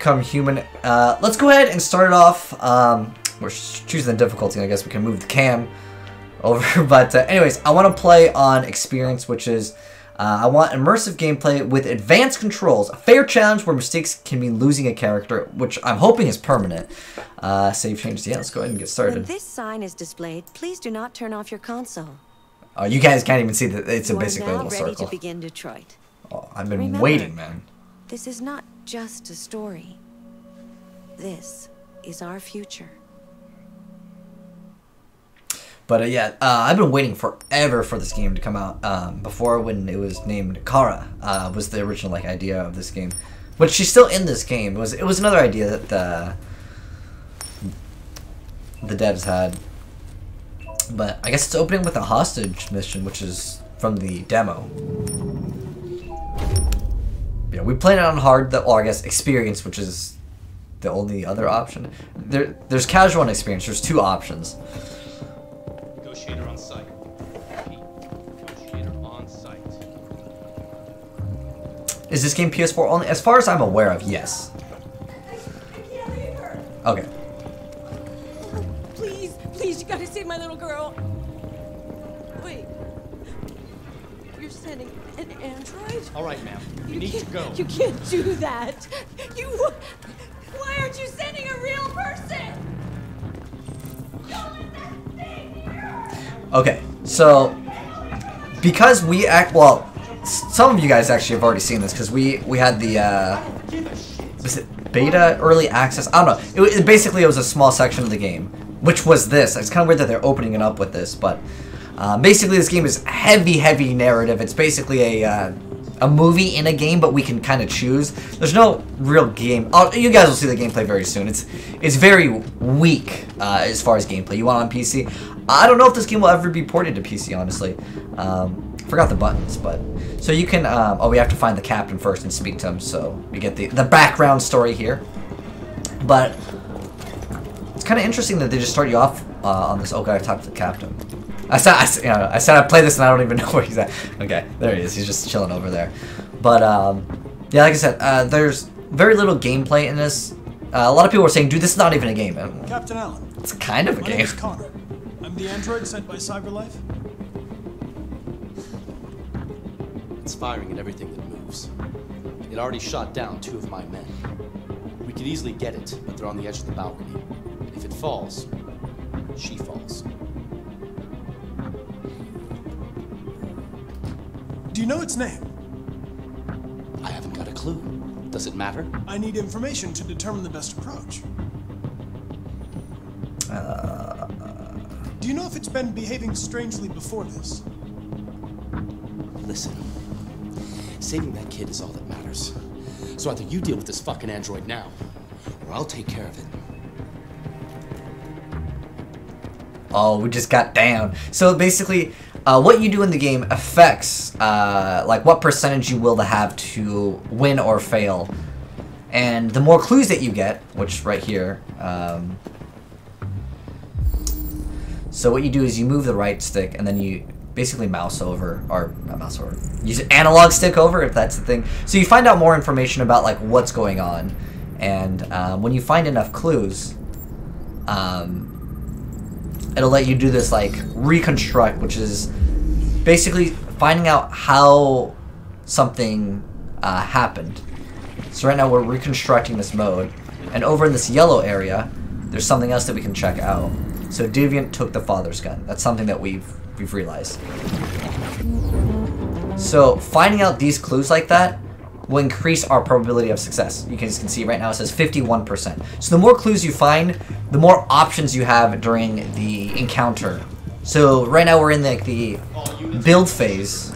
become human. Let's go ahead and start it off. We're choosing the difficulty. I guess we can move the cam over. But anyways, I want to play on experience, which is I want immersive gameplay with advanced controls. A fair challenge where mistakes can mean losing a character, which I'm hoping is permanent. Save changes. Yeah, let's go ahead and get started. When this sign is displayed, please do not turn off your console. Oh, you guys can't even see that it's basically a now little ready circle. to begin Detroit. Oh, I've been Remember, waiting, man. This is not just a story. This is our future. But yeah, I've been waiting forever for this game to come out. Before, when it was named Kara, was the original idea of this game. But she's still in this game. It was another idea that the devs had. But I guess it's opening with a hostage mission, which is from the demo. Yeah, we played it on hard, or I guess experience, which is the only other option. There's casual and experience. There's two options. Negotiator on site. Negotiator on site. Is this game PS4 only? As far as I'm aware of, yes. Okay. Please, please, you gotta save my little girl. Wait. You're sending an android? All right, ma'am. We need to go. You can't do that. Why aren't you sending a real person? Don't let that thing here. Okay, so because we well, some of you guys actually have already seen this because we had the was it beta early access? I don't know. Basically it was a small section of the game, which was this. It's kind of weird that they're opening it up with this, but basically this game is heavy narrative. It's basically a movie in a game, but we can kind of choose. There's no real game. You guys will see the gameplay very soon. It's very weak as far as gameplay. You want it on PC? I don't know if this game will ever be ported to PC, honestly. Forgot the buttons, but so you can. Oh, we have to find the captain first and speak to him. So we get the background story here. But it's kind of interesting that they just start you off on this. Oh, gotta talk to the captain. I said I'd play this and I don't even know where he's at. Okay, there he is. He's just chilling over there. But yeah, like I said, there's very little gameplay in this. A lot of people are saying, "Dude, this is not even a game." Captain Allen. It's kind of a game. My name is Connor. I'm the android sent by CyberLife. It's firing at everything that moves. It already shot down 2 of my men. We could easily get it, but they're on the edge of the balcony. If it falls, she falls. Do you know its name? I haven't got a clue. Does it matter? I need information to determine the best approach. Do you know if it's been behaving strangely before this? Listen, saving that kid is all that matters. So either you deal with this fucking android now, or I'll take care of it. Oh, we just got down. So basically, what you do in the game affects like what percentage you will have to win or fail. And the more clues that you get, which right here, so what you do is you move the right stick and then you basically mouse over, or not mouse over, use an analog stick over if that's the thing. So you find out more information about like what's going on. And when you find enough clues, it'll let you do this like reconstruct, which is basically finding out how something happened. So right now we're reconstructing this mode, and over in this yellow area there's something else that we can check out. So Deviant took the father's gun. That's something that we've realized. So finding out these clues like that will increase our probability of success. You guys can see right now it says 51%. So the more clues you find, the more options you have during the encounter. So right now we're in like the build phase,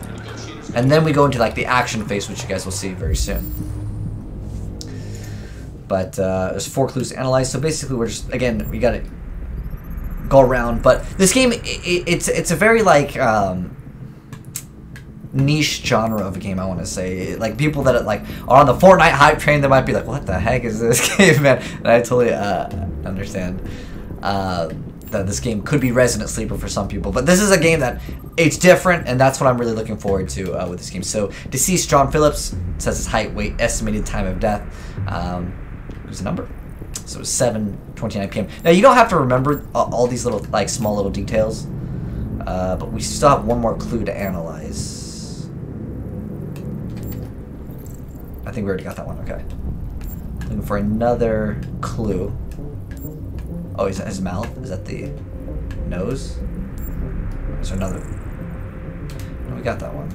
and then we go into like the action phase, which you guys will see very soon. But there's 4 clues to analyze. So basically we're just, again, we gotta go around. But this game, it's a very like niche genre of a game, I want to say. Like people that like are on the Fortnite hype train, they might be like, what the heck is this game, man? And I totally understand that this game could be Resident Sleeper for some people, but this is a game that it's different, and that's what I'm really looking forward to with this game. So deceased John Phillips says his height, weight, estimated time of death. Here's the number. So it's 7:29 p.m. Now you don't have to remember all these little, like, small little details, but we still have one more clue to analyze. I think we already got that one. Okay. Looking for another clue. Oh, is that his mouth? Is that the nose? Is there another? No, we got that one.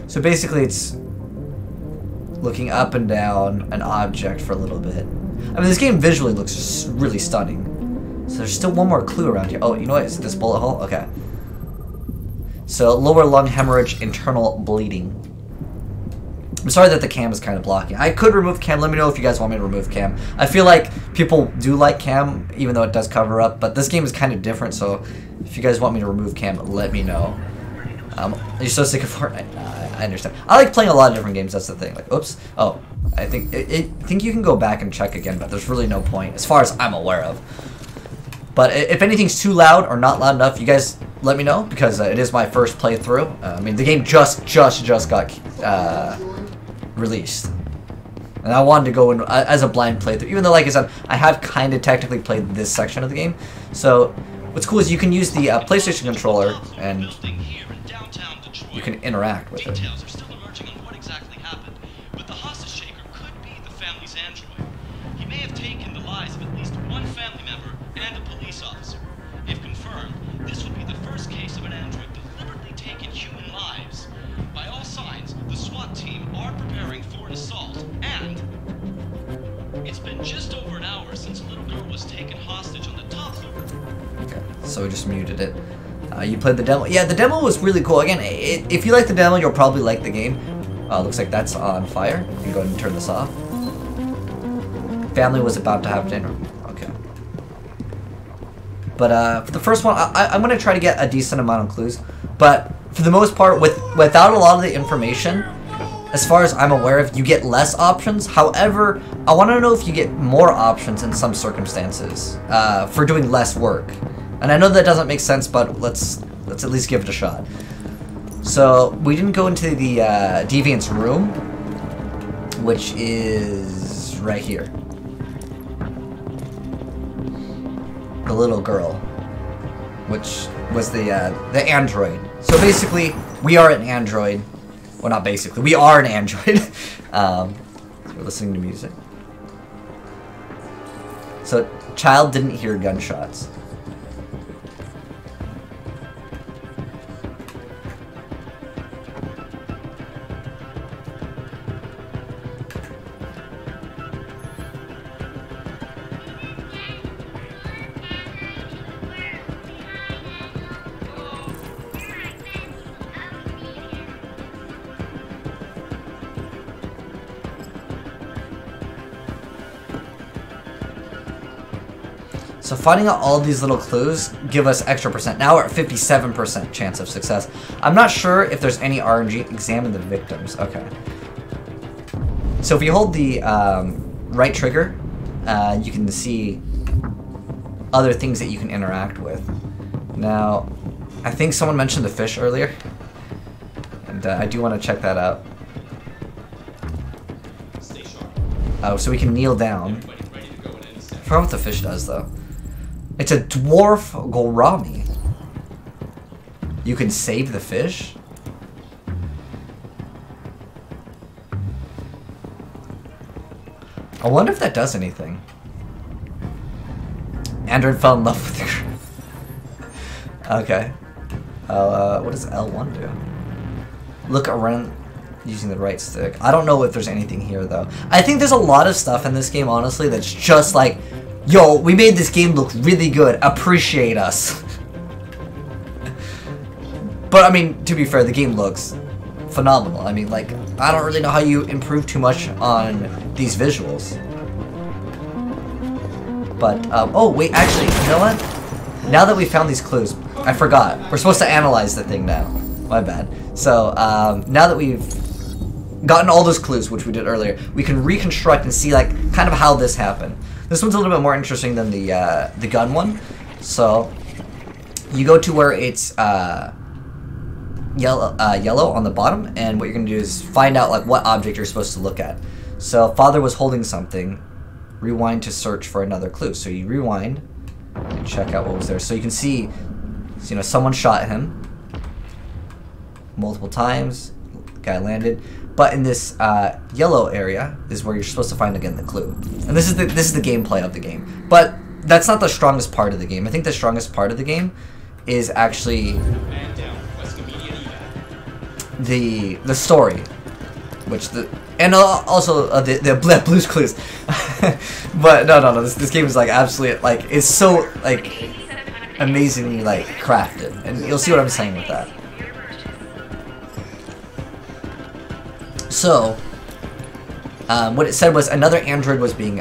So basically, it's looking up and down an object for a little bit. I mean, this game visually looks really stunning. So there's still one more clue around here. Oh, you know what? Is it this bullet hole? Okay. So lower lung hemorrhage, internal bleeding. I'm sorry that the cam is kind of blocking. I could remove cam. Let me know if you guys want me to remove cam. I feel like people do like cam, even though it does cover up. But this game is kind of different, so if you guys want me to remove cam, let me know. You're so sick of Fortnite. I understand. I like playing a lot of different games. That's the thing. Like, oops. Oh, I think think you can go back and check again, but there's really no point, as far as I'm aware of. But if anything's too loud or not loud enough, you guys let me know, because it is my first playthrough. I mean, the game just got released, and I wanted to go in as a blind playthrough, even though, like I said, I have kind of technically played this section of the game. So what's cool is you can use the PlayStation controller and you can interact with it. Details are still emerging on what exactly happened, but the hostage taker could be the family's android. He may have taken the lives of at least one family member and a police officer. If confirmed, this would be the first case of an android deliberately taking human lives. By all signs, the SWAT team are preparing for an assault, and it's been just over an hour since a little girl was taken hostage on the top floor. Okay, so we just muted it. You played the demo. Yeah, the demo was really cool. Again, if you like the demo, you'll probably like the game. Looks like that's on fire. You can go ahead and turn this off. Family was about to have dinner. Okay. But for the first one, I'm going to try to get a decent amount of clues. But for the most part, without a lot of the information, as far as I'm aware of, you get less options. However, I want to know if you get more options in some circumstances for doing less work. And I know that doesn't make sense, but let's at least give it a shot. So we didn't go into the Deviant's room, which is right here. The little girl, which was the android. So basically, we are an android. Well, not basically, we are an android. So we're listening to music. So child didn't hear gunshots. So finding out all these little clues give us extra percent. Now we're at 57% chance of success. I'm not sure if there's any RNG. Examine the victims. Okay. So if you hold the right trigger, you can see other things that you can interact with. Now, I think someone mentioned the fish earlier, and I do want to check that out. Stay sharp. Oh, so we can kneel down. Everybody ready to go in any second. I forgot what the fish does, though. It's a dwarf gourami. You can save the fish? I wonder if that does anything. Android fell in love with the... Okay. What does L1 do? Look around using the right stick. I don't know if there's anything here, though. I think there's a lot of stuff in this game, honestly, that's just like... Yo, we made this game look really good. Appreciate us. But, I mean, to be fair, the game looks phenomenal. I mean, like, I don't really know how you improve too much on these visuals. But, oh, wait, actually, you know what? Now that we found these clues, I forgot. We're supposed to analyze the thing now. My bad. So, now that we've gotten all those clues, which we did earlier, we can reconstruct and see, like, kind of how this happened. This one's a little bit more interesting than the gun one. So, you go to where it's yellow on the bottom, and what you're going to do is find out like what object you're supposed to look at. So, father was holding something. rewind to search for another clue. So you rewind, check out what was there. So you can see, you know, someone shot him multiple times. The guy landed, but in this yellow area is where you're supposed to find again the clue. And this is the gameplay of the game. But that's not the strongest part of the game. I think the strongest part of the game is actually the story, which also the Blue's Clues. But no, this game is like absolutely like it's so like amazingly like crafted, and you'll see what I'm saying with that. So what it said was another android was being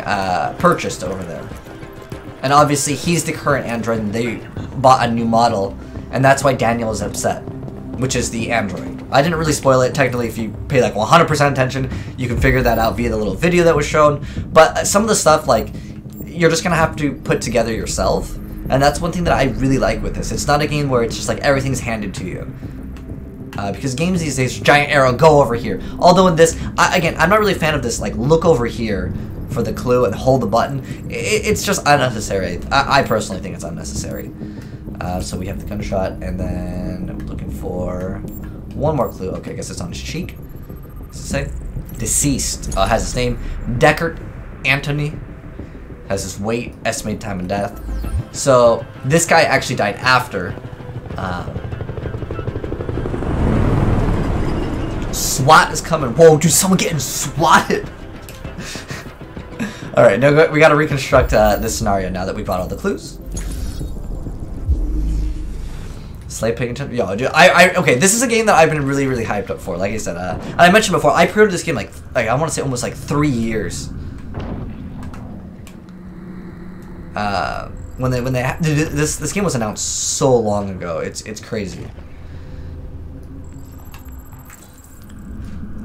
purchased over there, and obviously he's the current android, and they bought a new model, and that's why Daniel is upset, which is the android. I didn't really spoil it. Technically, if you pay like 100% attention, you can figure that out via the little video that was shown. But some of the stuff, like, you're just gonna have to put together yourself, and that's one thing that I really like with this. It's not a game where it's just like everything's handed to you. Because games these days, giant arrow, go over here. Although in this, again, I'm not really a fan of this, like, look over here for the clue and hold the button. It's just unnecessary. I personally think it's unnecessary. So we have the gunshot, and then I'm looking for one more clue. Okay, I guess it's on his cheek. What's it say? Deceased. Has his name. Deckard Anthony. Has his weight, estimated time and death. So this guy actually died after. SWAT is coming. Whoa, dude, someone getting swatted. Alright, now we gotta reconstruct this scenario now that we brought all the clues. Slay paying attention. Yo, dude, okay, this is a game that I've been really, really hyped up for. Like I said, I mentioned before, I pre-ordered this game like I want to say almost like 3 years. When this game was announced so long ago, it's crazy.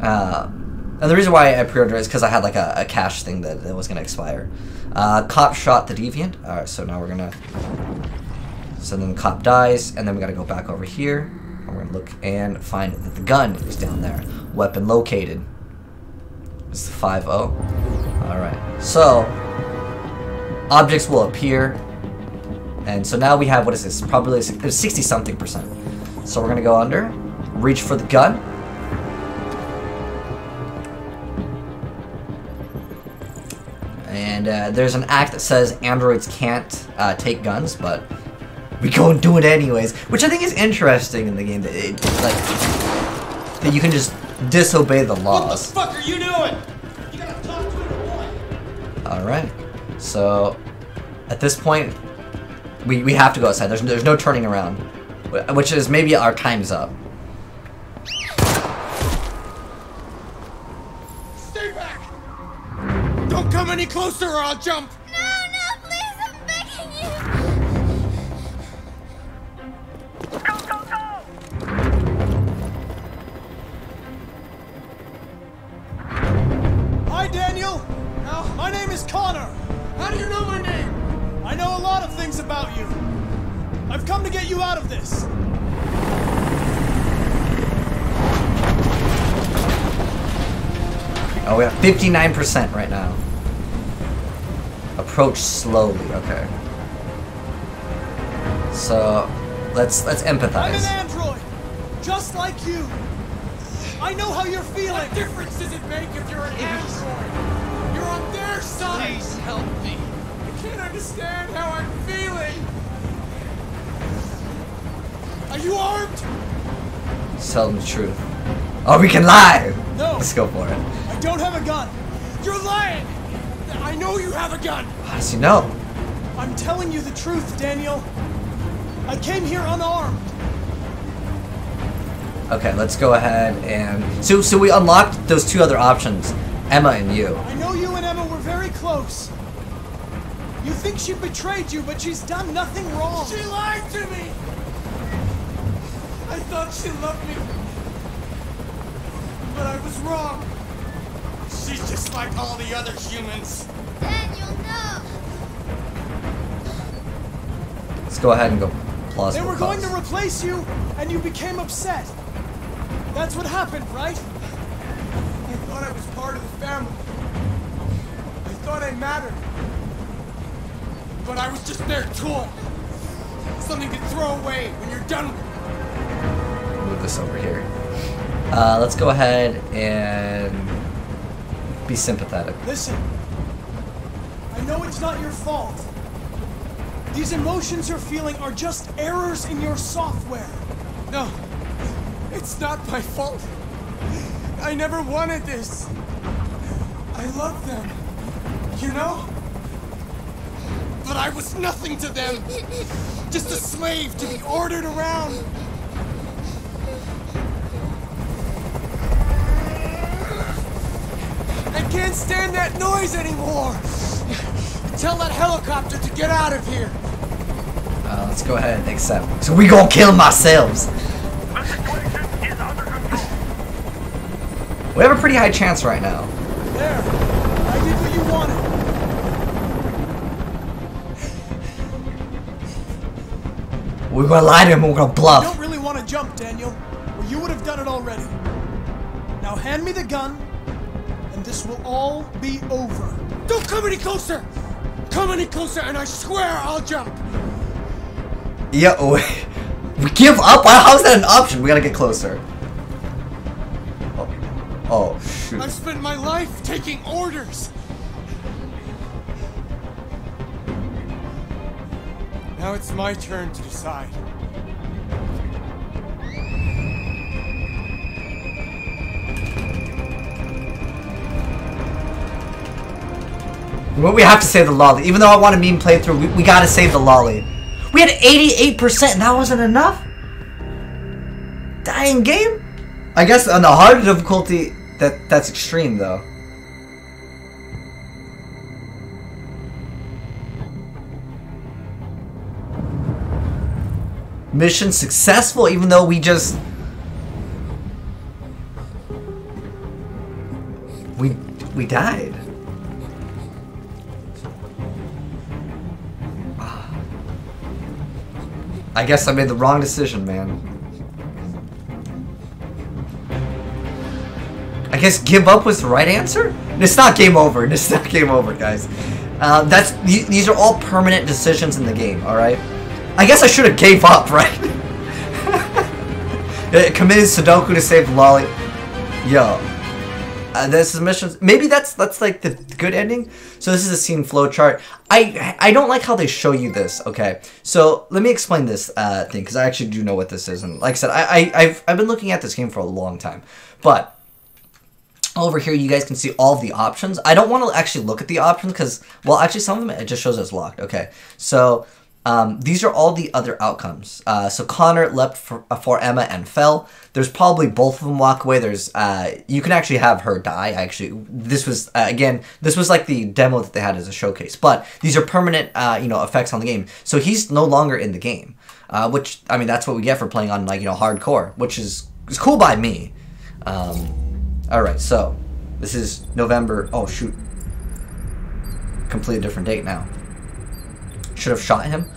And the reason why I pre-ordered it is because I had like a cash thing that was gonna expire. Cop shot the deviant. Alright, so now we're gonna. So then the cop dies, and then we gotta go back over here. And we're gonna look and find that the gun is down there. Weapon located. It's the 5-0. Alright, so objects will appear. And so now we have, what is this? Probably 60-something%. So we're gonna go under, reach for the gun. And there's an act that says androids can't take guns, but we go and do it anyways, which I think is interesting in the game, that that you can just disobey the laws. What the fuck are you doing? You gotta talk to him or what? Alright, so at this point, we have to go outside. There's no turning around, which is maybe our time's up. Stay back! Don't come any closer or I'll jump! No, please, I'm begging you! Hi, Daniel. My name is Connor. How do you know my name? I know a lot of things about you. I've come to get you out of this. Oh, we have 59% right now. Approach slowly. Okay. So let's empathize. I'm an android, just like you. I know how you're feeling. What difference does it make if you're an android? You're on their side! Please help me. I can't understand how I'm feeling. Are you armed? Tell them the truth. Oh, we can lie! No. Let's go for it. I don't have a gun. You're lying! I know you have a gun! How does he know? I'm telling you the truth, Daniel. I came here unarmed. Okay, let's go ahead and... So we unlocked those two other options. Emma and you. I know you and Emma were very close. You think she betrayed you, but she's done nothing wrong. She lied to me! I thought she loved me. But I was wrong. She's just like all the other humans. Daniel, no! Let's go ahead and go They plausible were going to cause. replace you, and you became upset. That's what happened, right? I thought I was part of the family. I thought I mattered. But I was just their toy. Something to throw away when you're done with it. Move this over here. Let's go ahead and be sympathetic. Listen, I know it's not your fault. These emotions you're feeling are just errors in your software. No, it's not my fault. I never wanted this. I love them, you know? But I was nothing to them. Just a slave to be ordered around. I can't stand that noise anymore. Tell that helicopter to get out of here. Let's go ahead and accept. So we gonna kill ourselves. The situation is under control. We have a pretty high chance right now. There. I did what you wanted. We're gonna lie to him and we're gonna You bluff. don't really want to jump, Daniel, or you would have done it already. Now hand me the gun, and this will all be over. Don't come any closer! Come any closer, and I swear I'll jump! Yeah, we give up? How's that an option? We gotta get closer. Oh, shoot. I've spent my life taking orders. Now it's my turn to decide. Well, we have to save the lolly. Even though I want a meme playthrough, we gotta save the lolly. We had 88% and that wasn't enough? Dying game? I guess on the hard difficulty, that's extreme though. Mission successful, even though we just... We died. I guess I made the wrong decision, man. I guess give up was the right answer? It's not game over. It's not game over, guys. These are all permanent decisions in the game, alright? I guess I should have gave up, right? Committed Sudoku to save Lolly. Yo. This is missions. Maybe that's like the good ending. So this is a scene flowchart. I don't like how they show you this. Okay, so let me explain this thing because I actually do know what this is, and like I said, I've been looking at this game for a long time. But over here, you guys can see all of the options. I don't want to actually look at the options because, well, actually some of them it just shows it's locked. Okay, so. These are all the other outcomes. So Connor leapt for Emma and fell. There's probably both of them walk away. There's you can actually have her die. Actually, this was again, this was like the demo that they had as a showcase. But these are permanent, effects on the game. So he's no longer in the game, which I mean that's what we get for playing on hardcore, which is cool by me. All right, so this is November. Oh shoot, completely different date now. Should have shot him.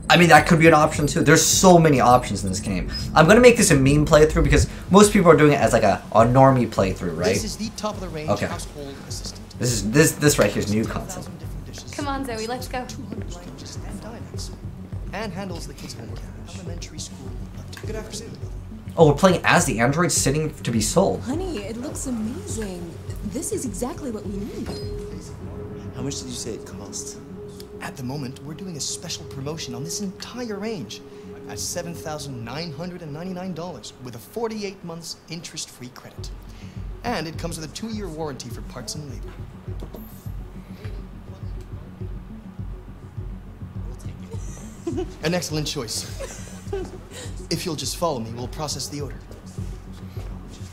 I mean, that could be an option too. There's so many options in this game. I'm gonna make this a meme playthrough because most people are doing it as like a normie playthrough, right? This is the top of the range household assistant. This right here is new content. Come on, Zoe, let's go. 200 languages and dialects. And handles the kids' homework. Elementary school. Good afternoon. Oh, we're playing as the android sitting to be sold. Honey, it looks amazing. This is exactly what we need. How much did you say it cost? At the moment, we're doing a special promotion on this entire range at $7,999 with a 48 months interest-free credit. And it comes with a 2-year warranty for parts and labor. An excellent choice, sir. If you'll just follow me, we'll process the order.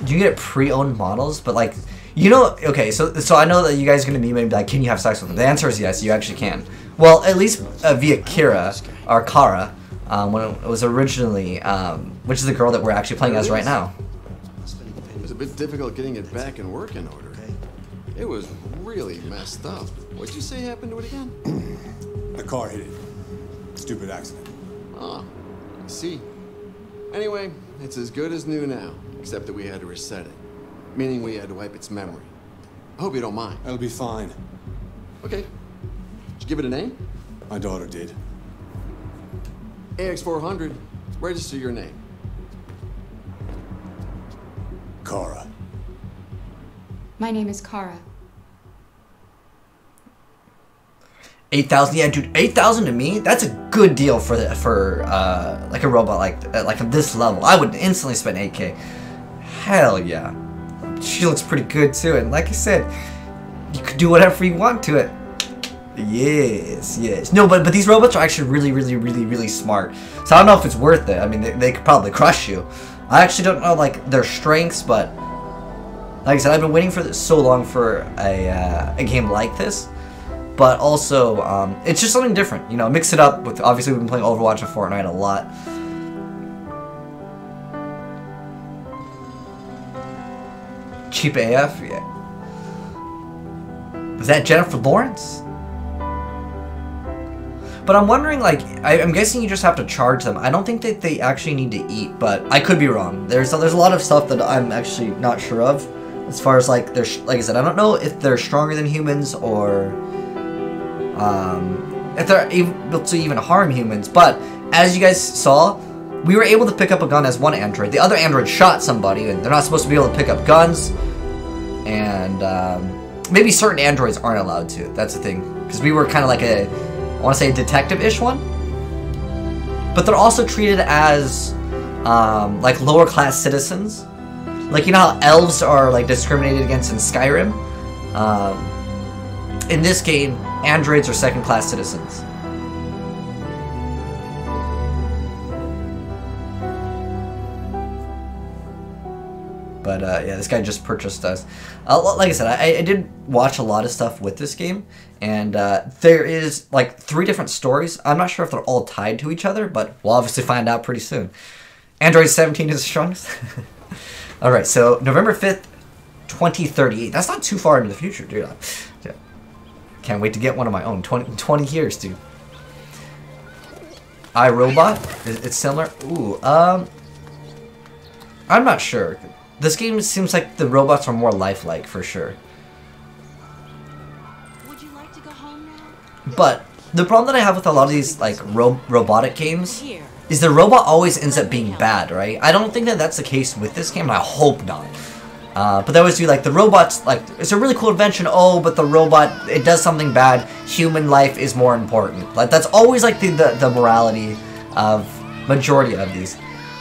You can get pre-owned models, but like, okay, so I know that you guys are gonna be maybe like, can you have sex with them? The answer is yes, you actually can. Well, at least via Kara, or Kara, when it was originally, which is the girl that we're actually playing as right now. It was a bit difficult getting it back in working order. It was really messed up. What'd you say happened to it again? The car hit it. Stupid accident. Ah, I see. Anyway, it's as good as new now, except that we had to reset it. Meaning we had to wipe its memory. I hope you don't mind. That'll be fine. Okay. Did you give it a name? My daughter did. AX400. Register your name. Kara. My name is Kara. 8,000, yeah, dude. 8,000 to me, that's a good deal for like a robot like at this level. I would instantly spend 8K. Hell yeah. She looks pretty good too, and like I said, you could do whatever you want to it. Yes, yes. No, but these robots are actually really smart. So I don't know if it's worth it. I mean, they could probably crush you. I actually don't know like their strengths, but like I said, I've been waiting for this so long for a game like this. But also, it's just something different, you know, mix it up with, obviously we've been playing Overwatch and Fortnite a lot. Cheap AF, yeah. Was that Jennifer Lawrence? But I'm wondering, like, I'm guessing you just have to charge them. I don't think that they actually need to eat, but I could be wrong. There's a lot of stuff that I'm actually not sure of. As far as, like, like I said, I don't know if they're stronger than humans or... if they're able to even harm humans, but as you guys saw, we were able to pick up a gun as one android. The other android shot somebody, and they're not supposed to be able to pick up guns, and maybe certain androids aren't allowed to. That's the thing, because we were kind of like I want to say a detective-ish one, but they're also treated as like lower-class citizens. Like, you know how elves are like discriminated against in Skyrim? In this game, androids are second-class citizens. But yeah, this guy just purchased us. Like I said, I did watch a lot of stuff with this game, and there is like 3 different stories. I'm not sure if they're all tied to each other, but we'll obviously find out pretty soon. Android 17 is the strongest. Alright, so November 5th, 2038. That's not too far into the future, dude. Yeah. Can't wait to get one of my own. 20 years, dude. iRobot? It's similar? Ooh, I'm not sure. This game seems like the robots are more lifelike, for sure. Would you like to go home now? But the problem that I have with a lot of these, like, robotic games is the robot always ends up being bad, right? I don't think that that's the case with this game, and I hope not. But they always do, like, the robots, like, it's a really cool invention, oh, but the robot, it does something bad, human life is more important. Like, that's always, like, the morality of majority of these.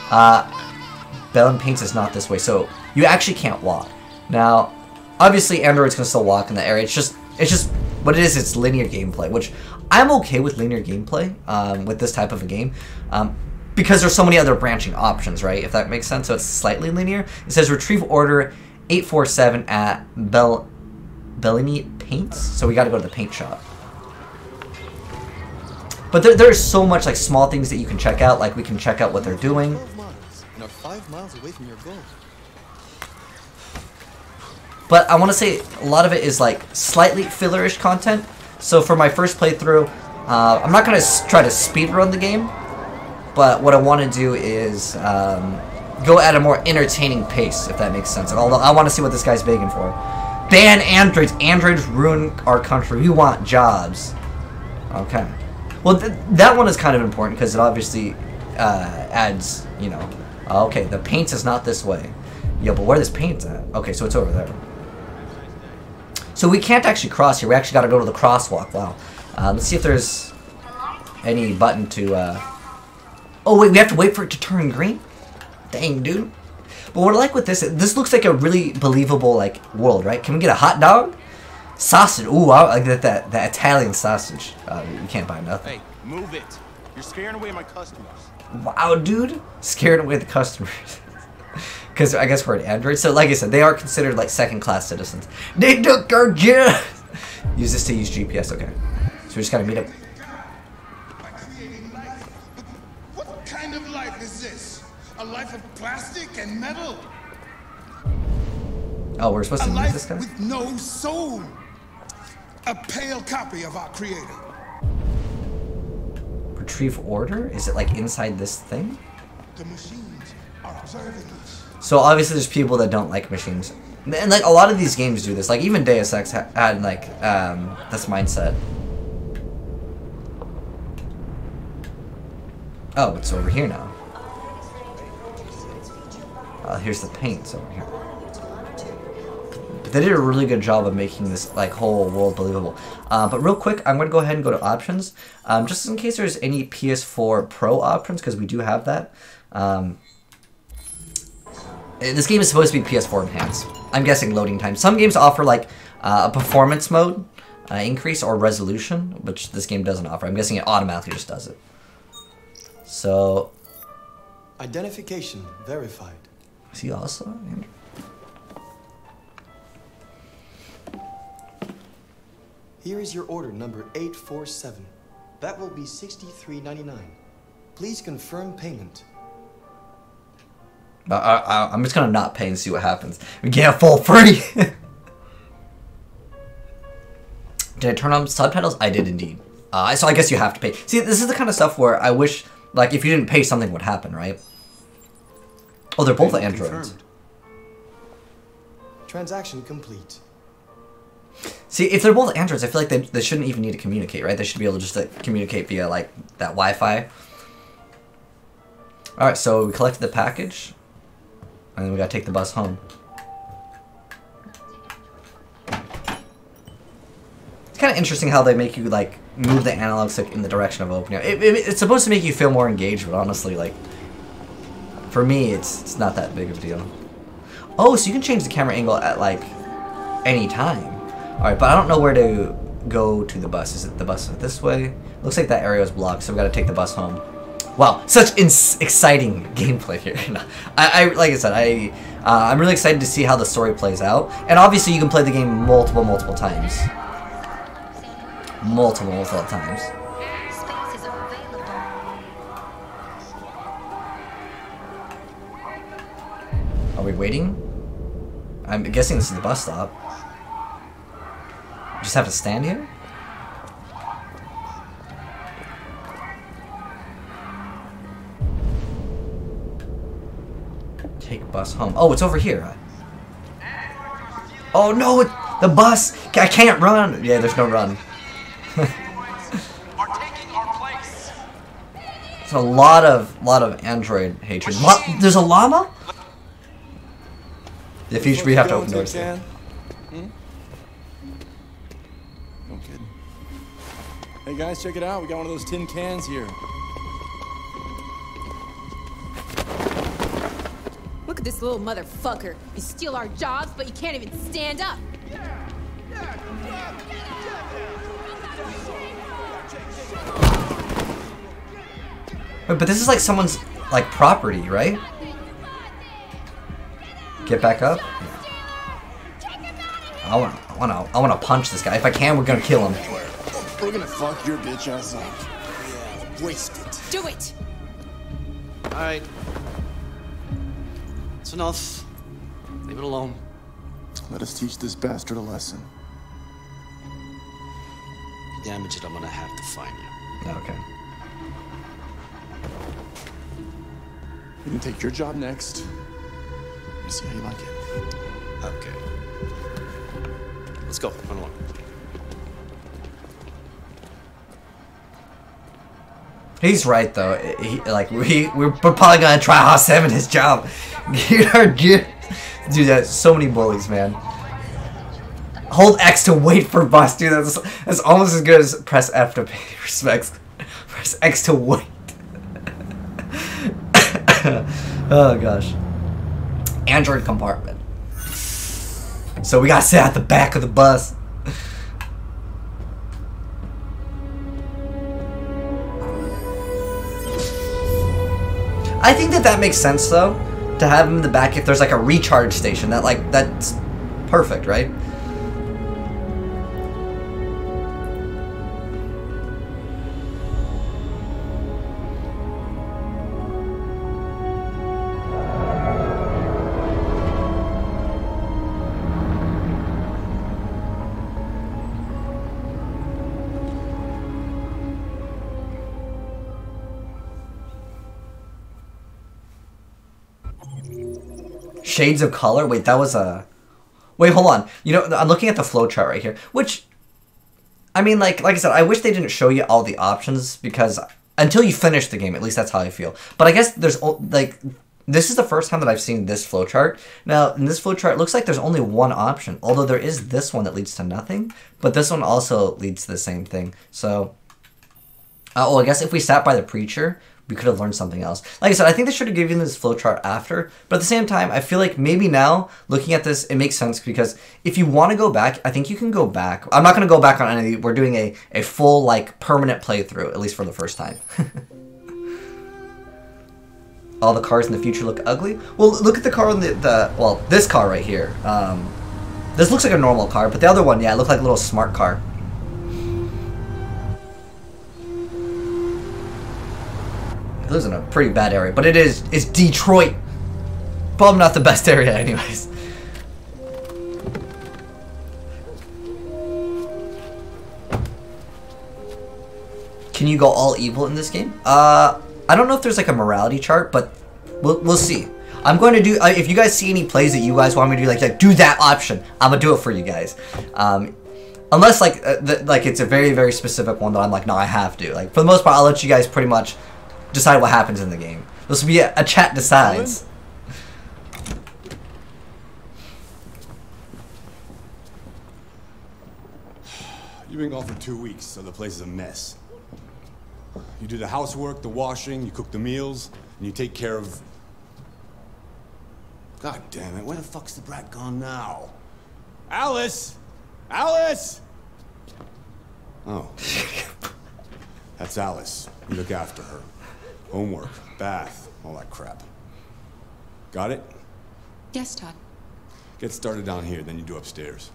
Bell and Paints is not this way, so you actually can't walk. Now, obviously, androids can still walk in the area, it's just, what it is, it's linear gameplay, which I'm okay with linear gameplay, with this type of a game. Because there's so many other branching options, right? If that makes sense. So it's slightly linear. It says retrieve order 847 at Bellini Paints. So we got to go to the paint shop. But there's so much like small things that you can check out. Like we can check out what they're doing. 12 miles, and are 5 miles away from your goal. But I want to say a lot of it is like slightly fillerish content. So for my first playthrough, I'm not going to try to speedrun the game. But what I want to do is go at a more entertaining pace, if that makes sense. And although I want to see what this guy's begging for. Ban androids. Androids ruin our country. We want jobs. Okay. Well, that one is kind of important because it obviously adds, you know. Okay, the paint is not this way. Yo, but where this paint's at? Okay, so it's over there. So we can't actually cross here. We actually got to go to the crosswalk. Wow. Let's see if there's any button to... Oh wait, we have to wait for it to turn green? Dang, dude. But what I like with this looks like a really believable, like, world, right? Can we get a hot dog? Sausage. Ooh, I like that Italian sausage. You can't buy nothing. Hey, move it. You're scaring away my customers. Wow, dude. Scaring away the customers. Because I guess we're an android. So, like I said, they are considered, like, second-class citizens. They took our job! Use this to use GPS, okay. So we just gotta meet up. A life of plastic and metal. Oh, we're supposed to meet this guy? With no soul. A pale copy of our creator. Retrieve order? Is it like inside this thing? The machines are observing us. So obviously there's people that don't like machines. And like a lot of these games do this. Like even Deus Ex had like this mindset. Oh, it's over here now. Here's the paints over here. But they did a really good job of making this like whole world believable. But real quick, I'm going to go ahead and go to options, just in case there's any PS4 Pro options, because we do have that. This game is supposed to be PS4 enhanced. I'm guessing loading time. Some games offer like a performance mode increase or resolution, which this game doesn't offer. I'm guessing it automatically just does it. So, identification verified. Is he also? Here is your order number 847. That will be $63.99. Please confirm payment. I'm just gonna not pay and see what happens. We get a full free. Did I turn on subtitles? I did indeed. So I guess you have to pay. See, this is the kind of stuff where I wish, like, if you didn't pay, something would happen, right? Oh, they're both androids. Confirmed. Transaction complete. See, if they're both androids, I feel like they shouldn't even need to communicate, right? They should be able to just communicate via, like, that Wi-Fi. Alright, so we collected the package. And then we gotta take the bus home. It's kind of interesting how they make you, like, move the analog stick in the direction of opening. It's supposed to make you feel more engaged, but honestly, like, for me, it's not that big of a deal. Oh, so you can change the camera angle at, like, any time. Alright, but I don't know where to go to the bus. Is it the bus this way? Looks like that area is blocked, so we gotta take the bus home. Wow, such exciting gameplay here. Like I said, I'm really excited to see how the story plays out. And obviously you can play the game multiple times. Multiple times. Are we waiting? I'm guessing this is the bus stop. Just have to stand here? Take bus home. Oh, it's over here. Oh no, the bus! I can't run! Yeah, there's no run. There's a lot of android hatred. There's a llama? The future we have to open doors. No kidding. Hey guys, check it out. We got one of those tin cans here. Look at this little motherfucker. You steal our jobs, but you can't even stand up. Wait, but this is like someone's like property, right? Get back up. I wanna punch this guy. If I can, we're gonna kill him. We're gonna fuck your bitch ass up. Yeah, waste it. Do it. All right. It's enough. Leave it alone. Let us teach this bastard a lesson. Damage it, I'm gonna have to find you. Okay. You can take your job next. Let me see how you like it. Okay. Let's go. Run along. He's right though. We're probably gonna try House 7 his job. Dude, that's so many bullies, man. Hold X to wait for bus, dude. That's almost as good as press F to pay respects. Press X to wait. Oh gosh. Android compartment. So we gotta sit at the back of the bus. I think that makes sense though, to have him in the back if there's like a recharge station. That's perfect, right? Shades of color? Wait, that was a... Wait, hold on. You know, I'm looking at the flowchart right here, which, I mean, like I said, I wish they didn't show you all the options, because until you finish the game, at least that's how I feel. But I guess there's, like, this is the first time that I've seen this flowchart. Now, in this flowchart, it looks like there's only one option, although there is this one that leads to nothing, but this one also leads to the same thing. So, oh, I guess if we sat by the preacher, we could have learned something else. Like I said, I think they should have given this flowchart after, but at the same time, I feel like maybe now, looking at this, it makes sense, because if you want to go back, I think you can go back. I'm not going to go back on any, we're doing a full, like, permanent playthrough, at least for the first time. All the cars in the future look ugly? Well, look at the car on well, this car right here. This looks like a normal car, but the other one, yeah, it looked like a little smart car. It lives in a pretty bad area, but it's Detroit. Probably not the best area anyways. Can you go all evil in this game? I don't know if there's like a morality chart, but we'll see. I'm going to do, if you guys see any plays that you guys want me to do, like do that option, I'm going to do it for you guys. Unless like it's a very, very specific one that I'm like, no, I have to. Like, for the most part, I'll let you guys pretty much decide what happens in the game. This will be a chat decides. You've been gone for 2 weeks, so the place is a mess. You do the housework, the washing, you cook the meals, and you take care of... God damn it, where the fuck's the brat gone now? Alice! Alice! Oh. That's Alice. You look after her. Homework, bath, all that crap. Got it? Yes, Todd. Get started down here, then you do upstairs.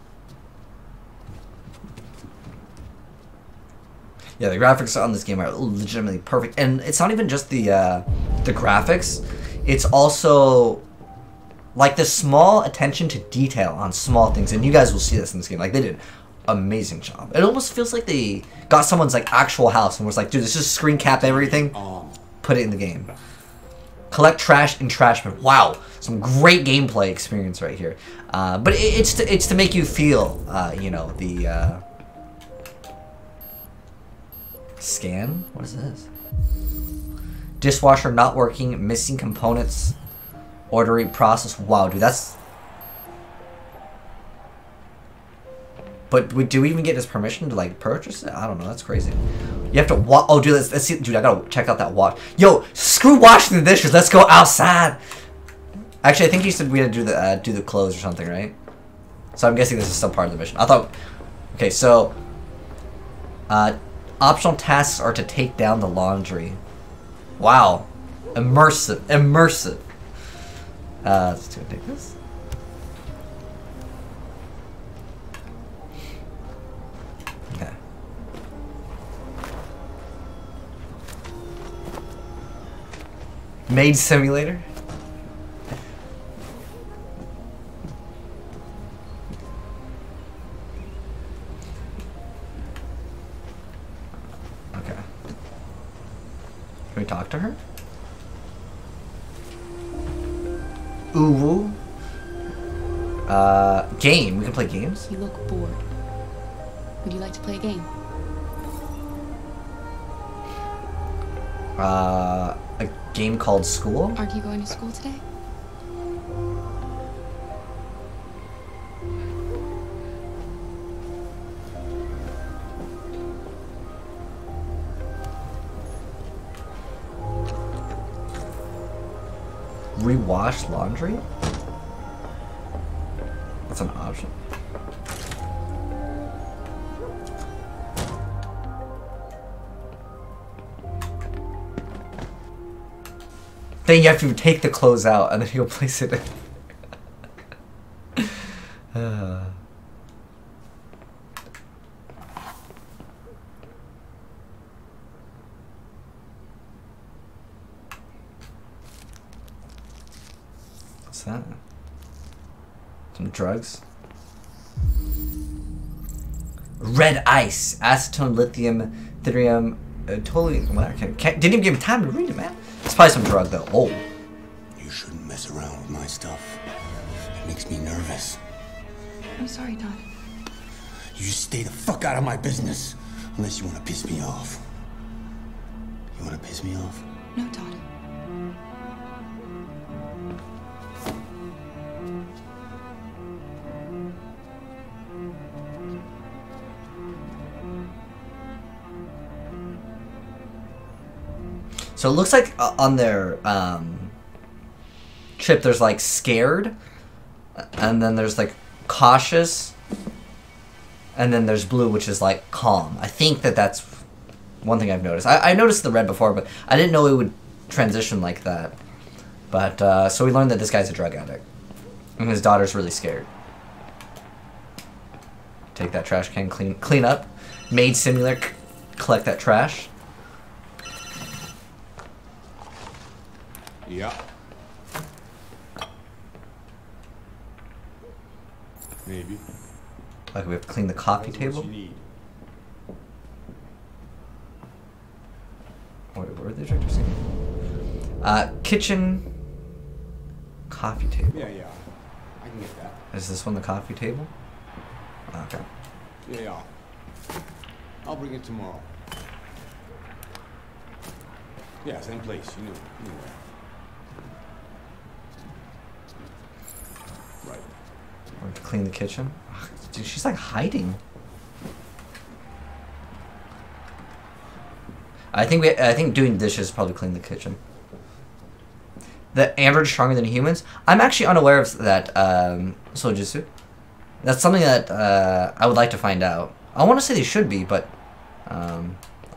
Yeah, the graphics on this game are legitimately perfect, and it's not even just the graphics. It's also like the small attention to detail on small things, and you guys will see this in this game. Like, they did an amazing job. It almost feels like they got someone's like actual house and was like, dude, let's just screen cap everything, put it in the game. Collect trash in trash bin. Wow, some great gameplay experience right here. But it's to make you feel, you know, the. Scan? What is this? Dishwasher not working, missing components, ordering process. Wow, dude, that's... But do we even get his permission to, like, purchase it? I don't know, that's crazy. You have to watch... Oh, dude, let's see... Dude, I gotta check out that watch. Yo, screw washing the dishes, let's go outside! Actually, I think you said we had to do the clothes or something, right? So I'm guessing this is still part of the mission. I thought... Okay, so... optional tasks are to take down the laundry. Wow. Immersive. Immersive. Let's take this. Okay. Maid simulator. Can we talk to her? Ooh. Game. We can play games? You look bored. Would you like to play a game? A game called School? Aren't you going to school today? Rewash laundry? That's an option. Then you have to take the clothes out and then you'll place it in. What's that? Some drugs? Red ice, acetone, lithium, therium, totally. Well, didn't even give me time to read it, man. It's probably some drug though. Oh. You shouldn't mess around with my stuff. It makes me nervous. I'm sorry, Todd. You stay the fuck out of my business. Unless you want to piss me off. You want to piss me off? No, Todd. So it looks like on their chip there's like scared, and then there's like cautious, and then there's blue, which is like calm. I think that's one thing I've noticed. I noticed the red before, but I didn't know it would transition like that. But so we learned that this guy's a drug addict, and his daughter's really scared. Take that trash can, clean up. Maid simulator, collect that trash. Yeah. Maybe. Like we have to clean the coffee table. Wait, where are the directors? Kitchen, coffee table. Yeah, I can get that. Is this one the coffee table? Okay. Yeah. I'll bring it tomorrow. Yeah, same place. You knew where. Right. We have to clean the kitchen. Ugh, dude, she's like hiding. I think doing dishes is probably clean the kitchen. The android is stronger than humans. I'm actually unaware of that, Sojitsu. That's something that I would like to find out. I want to say they should be, but I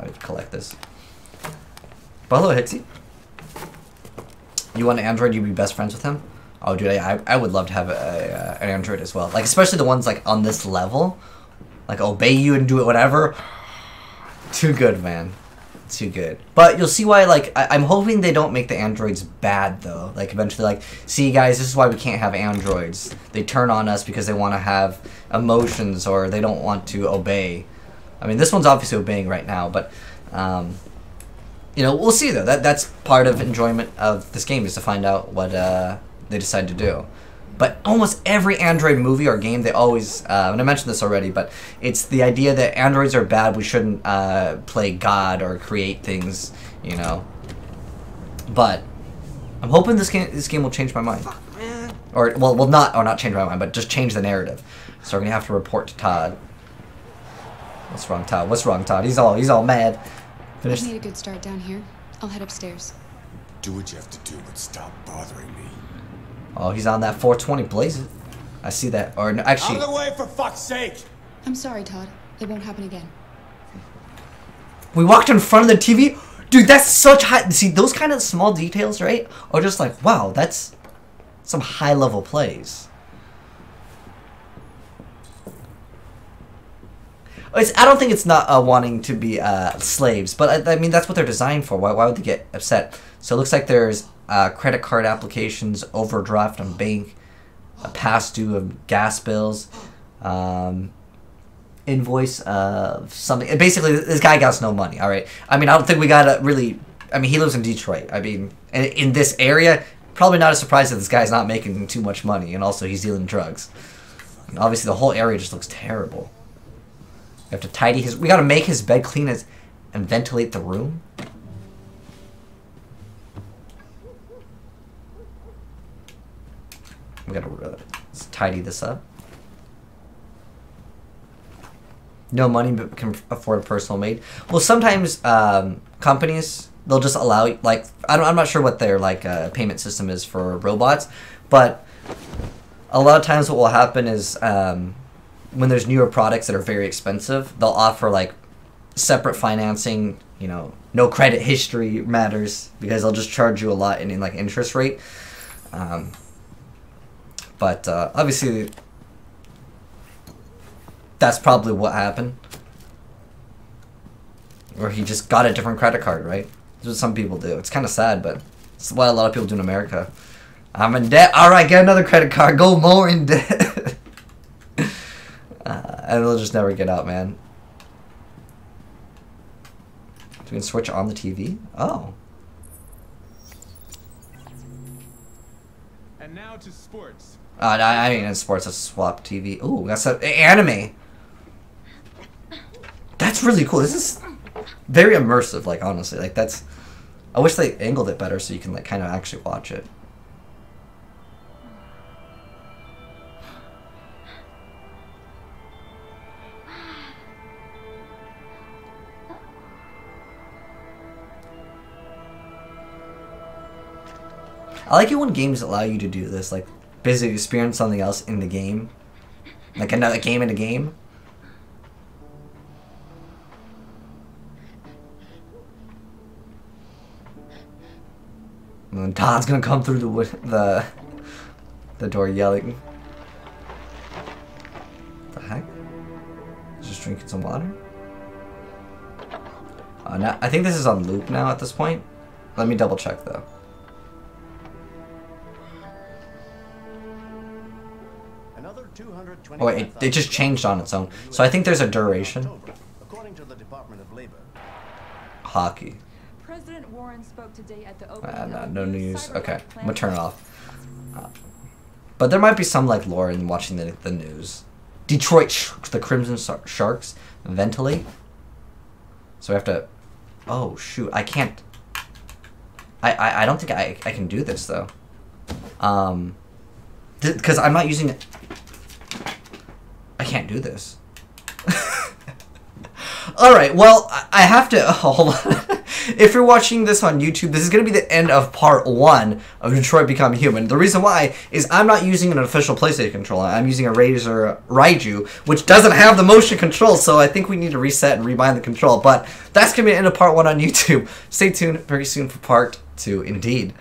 would collect this. But hello, Hixie. You want an android? You'd be best friends with him? Oh, dude, I would love to have an android as well. Like, especially the ones like on this level, like obey you and do it whatever. Too good, man. Too good. But you'll see why. Like, I'm hoping they don't make the androids bad though. Like, eventually, like, see, guys, this is why we can't have androids. They turn on us because they want to have emotions or they don't want to obey. I mean, this one's obviously obeying right now, but you know, we'll see though. That's part of enjoyment of this game, is to find out what they decide to do. But almost every Android movie or game, they always, and I mentioned this already, but it's the idea that androids are bad, we shouldn't play God or create things, you know. But I'm hoping this game will change my mind. Fuck, man. Or, well, not change my mind, but just change the narrative. So we're going to have to report to Todd. What's wrong, Todd? What's wrong, Todd? He's all mad. I've made a good start down here. I'll head upstairs. Do what you have to do, but stop bothering me. Oh, he's on that 420 blaze it. I see that. Or no, actually, out of the way, for fuck's sake! I'm sorry, Todd. It won't happen again. we walked in front of the TV. Dude, that's such high. See, those kind of small details, right? Are just like, wow, that's some high level plays. I don't think it's not wanting to be slaves, but I mean, that's what they're designed for. Why would they get upset? So it looks like there's credit card applications, overdraft on bank, a past due of gas bills, invoice of something. Basically, this guy got no money, all right? I mean, I don't think we got to really... I mean, he lives in Detroit. I mean, in this area, probably not a surprise that this guy's not making too much money, and also he's dealing drugs. And obviously, the whole area just looks terrible. We have to tidy his... We got to make his bed clean and ventilate the room. We got to tidy this up. No money, but can afford a personal maid. Well, sometimes companies, they'll just allow, like, I'm not sure what their like payment system is for robots, but a lot of times what will happen is when there's newer products that are very expensive, they'll offer like separate financing. You know, no credit history matters because they'll just charge you a lot in like interest rate. But obviously, that's probably what happened. Or he just got a different credit card, right? That's what some people do. It's kind of sad, but it's what a lot of people do in America. I'm in debt. All right, get another credit card. Go more in debt. And they'll just never get out, man. So we can switch on the TV? Oh. And now to sports. I mean, in sports, it's swap TV. Ooh, that's an anime. That's really cool. This is very immersive, like, honestly. Like, that's... I wish they angled it better so you can, like, kind of actually watch it. I like it when games allow you to do this, like, basically experience something else in the game. Like another game in a game. And then Todd's gonna come through the door yelling. What the heck? Just drinking some water? Now, I think this is on loop now at this point. Let me double check though. Oh wait, it just changed on its own. So I think there's a duration. According to the Department of Labor. Hockey. President Warren spoke today at the opening no news. Okay, I'm gonna turn it off. But there might be some like lore in watching the news. Detroit, the Crimson Sharks ventilate. So we have to. Oh shoot! I can't. I don't think I can do this though. Because I'm not using it. I can't do this. Alright, well, I have to... Hold on. If you're watching this on YouTube, this is going to be the end of part 1 of Detroit Become Human. The reason why is I'm not using an official PlayStation controller. I'm using a Razer Raiju, which doesn't have the motion control, so I think we need to reset and rebind the control. But that's going to be the end of part 1 on YouTube. Stay tuned very soon for part 2, indeed.